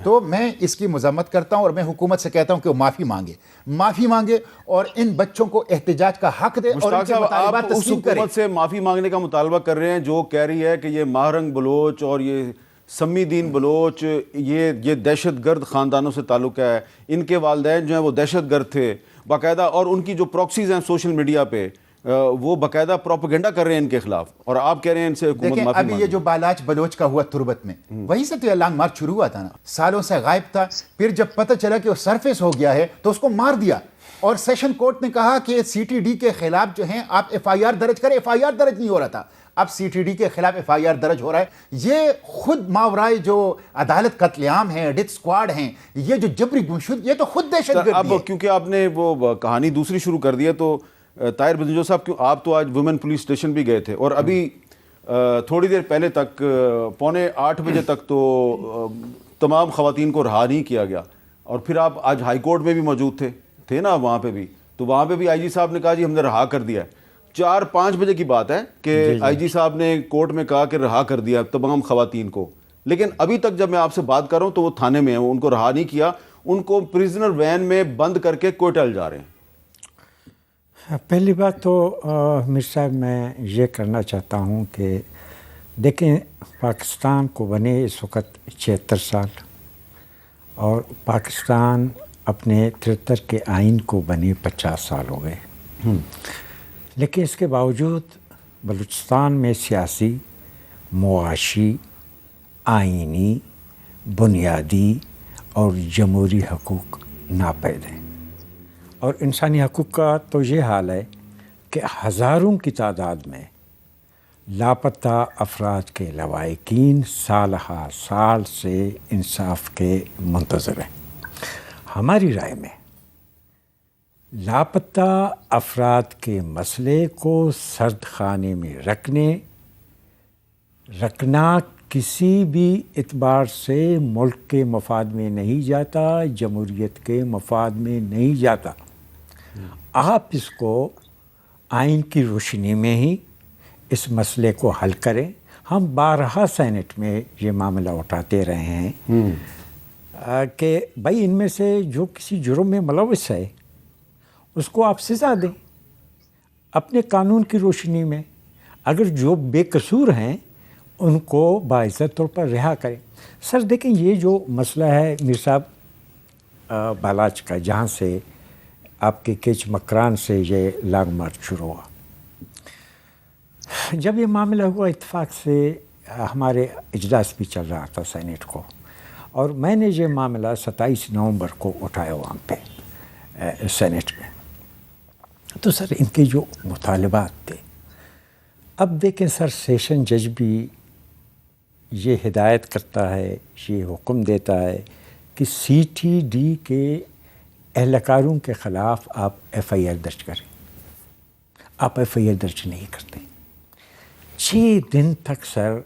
تو میں اس کی مذمت کرتا ہوں اور میں حکومت سے کہتا ہوں کہ وہ معافی مانگے اور ان بچوں کو احتجاج کا حق دے اور ان کے مطالبات تسلیم کرے۔ آپ اس حکومت سے معافی مانگنے کا مطالبہ کر رہے ہیں جو کہہ رہی ہے کہ یہ ماہرنگ بلوچ اور یہ سمی دین بلوچ یہ دہشت گرد خاندانوں سے تعلق ہے، ان کے والدین جو ہیں وہ دہشت گرد تھے باقاعدہ، اور ان کی جو پراکسیز ہیں سوشل میڈیا پہ وہ باقاعدہ پروپیگنڈا کر رہے ہیں ان کے خلاف، اور آپ کہہ رہے ہیں ان سے حکومت معافی ابھی یہ جو بالاچ بلوچ کا ہوا تربت میں، وہی سے تو یہ لانگ مارچ شروع ہوا تھا نا، سالوں سے غائب تھا، پھر جب پتہ چلا کہ وہ سرفیس ہو گیا ہے تو اس کو مار دیا، اور سیشن کورٹ نے کہا کہ سی ٹی ڈی کے خلاف جو ہیں آپ ایف آئی آر درج کریں، ایف آئی آر درج نہیں ہو رہا تھا، اب سی ٹی ڈی کے خلاف ایف آئی آر درج ہو رہا ہے۔ یہ خود ماورائے جو عدالت قتل عام ہیں، ڈیتھ سکواڈ ہیں، یہ جو جبری گمشد، یہ تو خود دہشت گردی ہے۔ اب کیونکہ آپ نے وہ کہانی دوسری شروع کر دی ہے تو طاہر بزنجو صاحب، کیوں آپ تو آج وومن پولیس اسٹیشن بھی گئے تھے اور ابھی تھوڑی دیر پہلے تک 7:45 بجے تک تو تمام خواتین کو رہا نہیں کیا گیا، اور پھر آپ آج ہائی کورٹ میں بھی موجود تھے نا وہاں پہ بھی، تو وہاں پہ بھی آئی جی صاحب نے کہا جی ہم نے رہا کر دیا ہے۔ 4-5 بجے کی بات ہے کہ آئی جی صاحب نے کورٹ میں کہا کہ رہا کر دیا تمام خواتین کو، لیکن ابھی تک جب میں آپ سے بات کر رہا ہوں تو وہ تھانے میں ہیں، ان کو رہا نہیں کیا، ان کو پریزنر وین میں بند کر کے کوئٹہ لے جا رہے ہیں۔ پہلی بات تو میر صاحب میں یہ کرنا چاہتا ہوں کہ دیکھیں پاکستان کو بنے اس وقت 76 سال، اور پاکستان اپنے 73 کے آئین کو بنے 50 سال ہو گئے، لیکن اس کے باوجود بلوچستان میں سیاسی، معاشی، آئینی، بنیادی اور جمہوری حقوق ناپید ہیں، اور انسانی حقوق کا تو یہ حال ہے کہ ہزاروں کی تعداد میں لاپتہ افراد کے لواحقین سال ہا سال سے انصاف کے منتظر ہیں۔ ہماری رائے میں لاپتہ افراد کے مسئلے کو سرد خانے میں رکھنا کسی بھی اعتبار سے ملک کے مفاد میں نہیں جاتا، جمہوریت کے مفاد میں نہیں جاتا۔ آپ اس کو آئین کی روشنی میں ہی اس مسئلے کو حل کریں۔ ہم بارہا سینٹ میں یہ معاملہ اٹھاتے رہے ہیں کہ بھائی ان میں سے جو کسی جرم میں ملوث ہے اس کو آپ سزا دیں اپنے قانون کی روشنی میں، اگر جو بے قصور ہیں ان کو باعزت طور پر رہا کریں۔ سر دیکھیں یہ جو مسئلہ ہے میر صاحب بالاچ کا، جہاں سے آپ کے کیچ مکران سے یہ لانگ مارچ شروع ہوا، جب یہ معاملہ ہوا اتفاق سے ہمارے اجلاس بھی چل رہا تھا سینٹ کو، اور میں نے یہ معاملہ 27 نومبر کو اٹھایا وہاں پہ سینٹ میں، تو سر ان کے جو مطالبات تھے، اب دیکھیں سر سیشن جج بھی یہ ہدایت کرتا ہے، یہ حکم دیتا ہے کہ سی ٹی ڈی کے اہلکاروں کے خلاف آپ ایف آئی آر درج کریں، آپ ایف آئی آر درج نہیں کرتے۔ 6 دن تک سر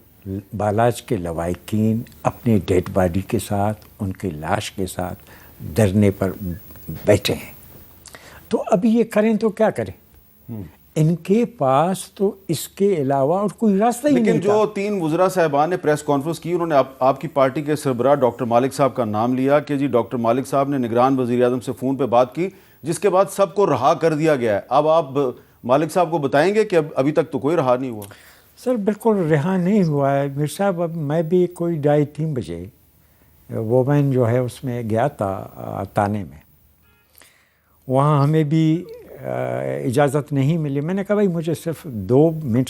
بالاچ کے لواحقین اپنے ڈیڈ باڈی کے ساتھ، ان کے لاش کے ساتھ دھرنے پر بیٹھے ہیں، تو اب یہ کریں تو کیا کریں؟ ان کے پاس تو اس کے علاوہ اور کوئی راستہ ہی نہیں تھا۔ لیکن جو 3 وزراء صاحبان نے پریس کانفرنس کی، انہوں نے آپ کی پارٹی کے سربراہ ڈاکٹر مالک صاحب کا نام لیا کہ جی ڈاکٹر مالک صاحب نے نگران وزیر اعظم سے فون پہ بات کی، جس کے بعد سب کو رہا کر دیا گیا ہے۔ اب آپ مالک صاحب کو بتائیں گے کہ ابھی تک تو کوئی رہا نہیں ہوا؟ سر بالکل رہا نہیں ہوا ہے میر صاحب۔ اب میں بھی کوئی 2:30-3 بجے وومین جو ہے اس میں گیا تھا تانے میں، وہاں ہمیں بھی اجازت نہیں ملی۔ میں نے کہا بھائی مجھے صرف 2 منٹ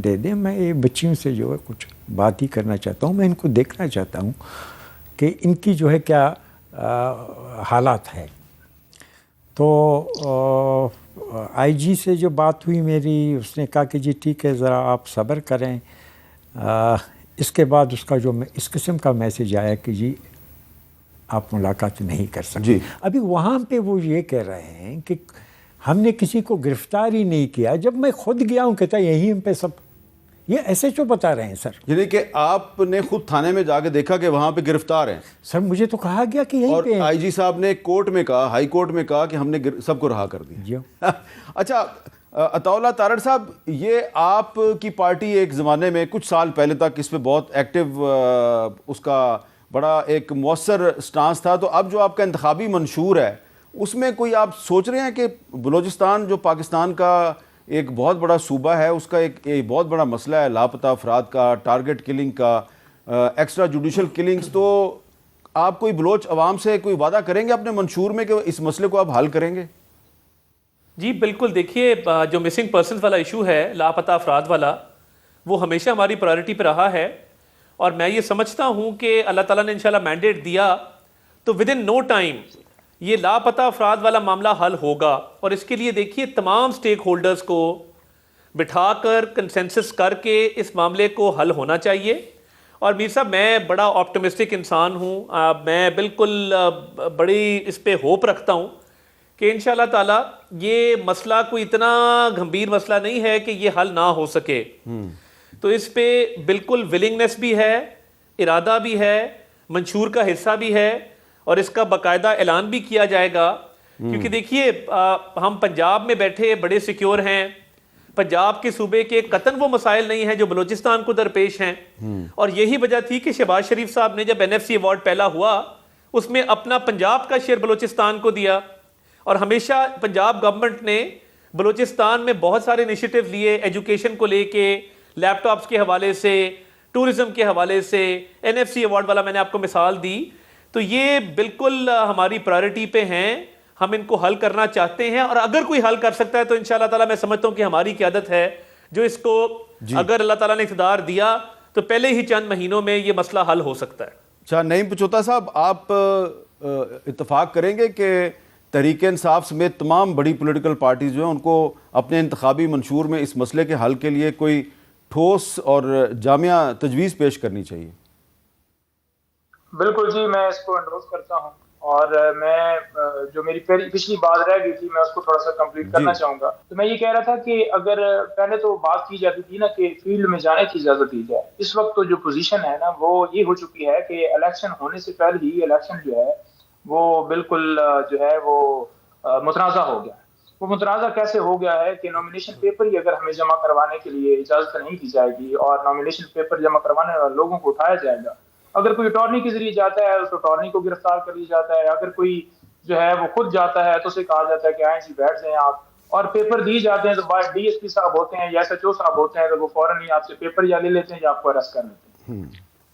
دے دیں، میں یہ بچیوں سے جو ہے کچھ بات ہی کرنا چاہتا ہوں، میں ان کو دیکھنا چاہتا ہوں کہ ان کی جو ہے کیا حالات ہے۔ تو آئی جی سے جو بات ہوئی میری، اس نے کہا کہ جی ٹھیک ہے ذرا آپ صبر کریں۔ اس کے بعد اس کا جو اس قسم کا میسج آیا کہ جی آپ ملاقات نہیں کر سکتے۔ جی ابھی وہاں پہ وہ یہ کہہ رہے ہیں کہ ہم نے کسی کو گرفتار ہی نہیں کیا، جب میں خود گیا ہوں کہتا یہی ہم پہ سب، یہ ایسے جو بتا رہے ہیں سر۔ یعنی کہ آپ نے خود تھانے میں جا کے دیکھا کہ وہاں پہ گرفتار ہیں؟ سر مجھے تو کہا گیا کہ یہیں پہ ہیں۔ اور آئی جی صاحب نے کورٹ میں کہا، ہائی کورٹ میں کہا کہ ہم نے سب کو رہا کر دیا۔ جی اچھا عطاء اللہ تارڑ صاحب، یہ آپ کی پارٹی ایک زمانے میں کچھ سال پہلے تک اس پہ بہت ایکٹیو اس کا بڑا ایک مؤثر سٹانس تھا. تو اب جو آپ کا انتخابی منشور ہے اس میں کوئی آپ سوچ رہے ہیں کہ بلوچستان جو پاکستان کا ایک بہت بڑا صوبہ ہے, اس کا ایک بہت بڑا مسئلہ ہے لاپتہ افراد کا, ٹارگٹ کلنگ کا, ایکسٹرا جوڈیشل کلنگز, تو آپ کوئی بلوچ عوام سے کوئی وعدہ کریں گے اپنے منشور میں کہ اس مسئلے کو آپ حل کریں گے؟ جی بالکل. دیکھیے جو مسنگ پرسنز والا ایشو ہے, لاپتہ افراد والا, وہ ہمیشہ ہماری پرائرٹی پہ رہا ہے, اور میں یہ سمجھتا ہوں کہ اللہ تعالیٰ نے انشاءاللہ مینڈیٹ دیا تو ود ان نو ٹائم یہ لاپتہ افراد والا معاملہ حل ہوگا. اور اس کے لیے دیکھیے تمام سٹیک ہولڈرز کو بٹھا کر کنسنسس کر کے اس معاملے کو حل ہونا چاہیے. اور میر صاحب میں بڑا آپٹمسٹک انسان ہوں, میں بالکل بڑی اس پہ ہوپ رکھتا ہوں کہ انشاءاللہ تعالیٰ یہ مسئلہ کوئی اتنا گھمبیر مسئلہ نہیں ہے کہ یہ حل نہ ہو سکے. تو اس پہ بالکل ولنگنس بھی ہے, ارادہ بھی ہے, منشور کا حصہ بھی ہے, اور اس کا باقاعدہ اعلان بھی کیا جائے گا. کیونکہ دیکھیے ہم پنجاب میں بیٹھے بڑے سیکیور ہیں, پنجاب کے صوبے کے قطن وہ مسائل نہیں ہیں جو بلوچستان کو درپیش ہیں. اور یہی وجہ تھی کہ شہباز شریف صاحب نے جب NFC ایوارڈ پہلا ہوا اس میں اپنا پنجاب کا شیئر بلوچستان کو دیا, اور ہمیشہ پنجاب گورنمنٹ نے بلوچستان میں بہت سارے انیشیٹو لیے, ایجوکیشن کو لے کے, لیپ ٹاپس کے حوالے سے, ٹورزم کے حوالے سے, NFC ایوارڈ والا میں نے آپ کو مثال دی. تو یہ بالکل ہماری پرائرٹی پہ ہیں, ہم ان کو حل کرنا چاہتے ہیں, اور اگر کوئی حل کر سکتا ہے تو انشاءاللہ تعالیٰ میں سمجھتا ہوں کہ ہماری قیادت ہے جو اس کو اگر اللہ تعالیٰ نے اقتدار دیا تو پہلے ہی چند مہینوں میں یہ مسئلہ حل ہو سکتا ہے. اچھا نعیم پچوتا صاحب, آپ اتفاق کریں گے کہ تحریک انصاف سمیت تمام بڑی پولیٹیکل پارٹیز جو ہیں ان کو اپنے انتخابی منشور میں اس مسئلے کے حل کے لیے کوئی ٹھوس اور جامع تجویز پیش کرنی چاہیے؟ بالکل جی, میں اس کو انڈورس کرتا ہوں, اور میں جو میری پچھلی بات رہ گئی تھی میں اس کو تھوڑا سا کمپلیٹ کرنا چاہوں گا. تو میں یہ کہہ رہا تھا کہ اگر پہلے تو بات کی جاتی تھی نا کہ فیلڈ میں جانے کی اجازت دی جائے, اس وقت تو جو پوزیشن ہے نا وہ یہ ہو چکی ہے کہ الیکشن ہونے سے پہلے ہی الیکشن جو ہے وہ بالکل جو ہے وہ متنازع ہو گیا. وہ متنازع کیسے ہو گیا ہے کہ نامینیشن پیپر ہی اگر ہمیں جمع کروانے کے لیے اجازت نہیں دی جائے گی, اور نامینیشن پیپر جمع کروانے والے لوگوں کو اٹھایا جائے گا. اگر کوئی اٹارنی کے ذریعے جاتا ہے اس اٹارنی کو گرفتار کر لیا جاتا ہے, اگر کوئی جو ہے وہ خود جاتا ہے تو اسے کہا جاتا ہے کہ آئیں جی بیٹھ جائیں آپ, اور پیپر دیے جاتے ہیں تو بعد DSP صاحب ہوتے ہیں یا SHO صاحب ہوتے ہیں تو وہ فوراً ہی آپ سے پیپر یا لے لیتے ہیں یا آپ کو اریسٹ کر لیتے ہیں.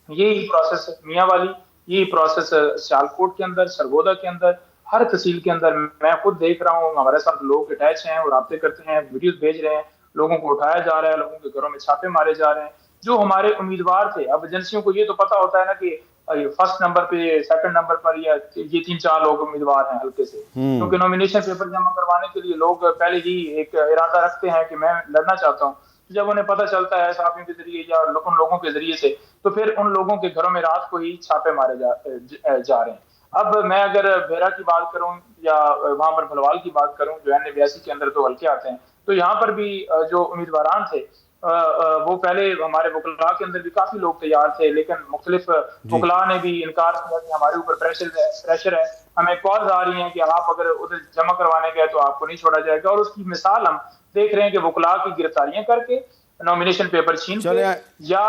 یہی پروسیس میاں والی, یہی پروسیس سیالکوٹ کے اندر, سرگودا کے اندر, ہر تحصیل کے اندر میں خود دیکھ رہا ہوں. ہمارے ساتھ لوگ اٹیچ ہیں اور رابطے کرتے ہیں, ویڈیوز بھیج رہے ہیں, لوگوں کو اٹھایا جا رہا ہے, لوگوں کے گھروں میں چھاپے مارے جا رہے ہیں جو ہمارے امیدوار تھے. اب ایجنسیوں کو یہ تو پتا ہوتا ہے نا کہ فرسٹ نمبر پہ, سیکنڈ نمبر پر یا یہ 3-4 لوگ امیدوار ہیں ہلکے سے, کیونکہ نامینیشن پیپر جمع کروانے کے لیے لوگ پہلے ہی ایک ارادہ رکھتے ہیں کہ میں لڑنا چاہتا ہوں. جب انہیں پتہ چلتا ہے صحافیوں کے ذریعے یا ان لوگوں کے ذریعے سے, تو پھر ان لوگوں کے گھروں میں رات کو ہی چھاپے مارے جا رہے ہیں. اب میں اگر بیرا کی بات کروں یا وہاں پر بھلوال کی بات کروں جو N82 کے اندر 2 حلقے آتے ہیں, تو یہاں پر بھی جو امیدواران تھے وہ پہلے ہمارے وکلاء کے اندر بھی کافی لوگ تیار تھے, لیکن مختلف وکلاء نے بھی انکار کیا کہ ہمارے اوپر پریشر ہے, ہمیں کالز آ رہی ہیں کہ آپ اگر ادھر جمع کروانے گئے تو آپ کو نہیں چھوڑا جائے گا. اور اس کی مثال ہم دیکھ رہے ہیں کہ وکلاء کی گرفتاریاں کر کے نامینیشن پیپر چھین کے, یا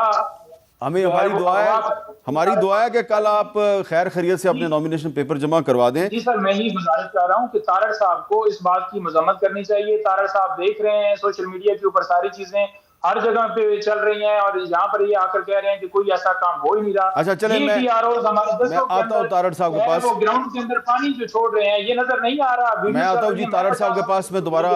ہمیں ہماری دعا ہے کہ کل آپ خیر خیریت سے اپنے نامینیشن پیپر جمع کروا دیں. جی سر, میں ہی گزارش کر رہا ہوں کہ تارڑ صاحب کو اس بات کی مذمت کرنی چاہیے. تارڑ صاحب دیکھ رہے ہیں سوشل میڈیا کے اوپر ساری چیزیں ہر جگہ پہ چل رہی ہیں, اور یہاں پر یہ آ کر کہہ رہے ہیں کہ کوئی ایسا کام ہو ہی نہیں رہا. اچھا چلیں, میں آتا ہوں تارڑ صاحب کے پاس. وہ گراؤنڈ کے اندر پانی جو چھوڑ رہے ہیں یہ نظر نہیں آ رہا. میں آتا ہوں جی تارڑ صاحب کے پاس, میں دوبارہ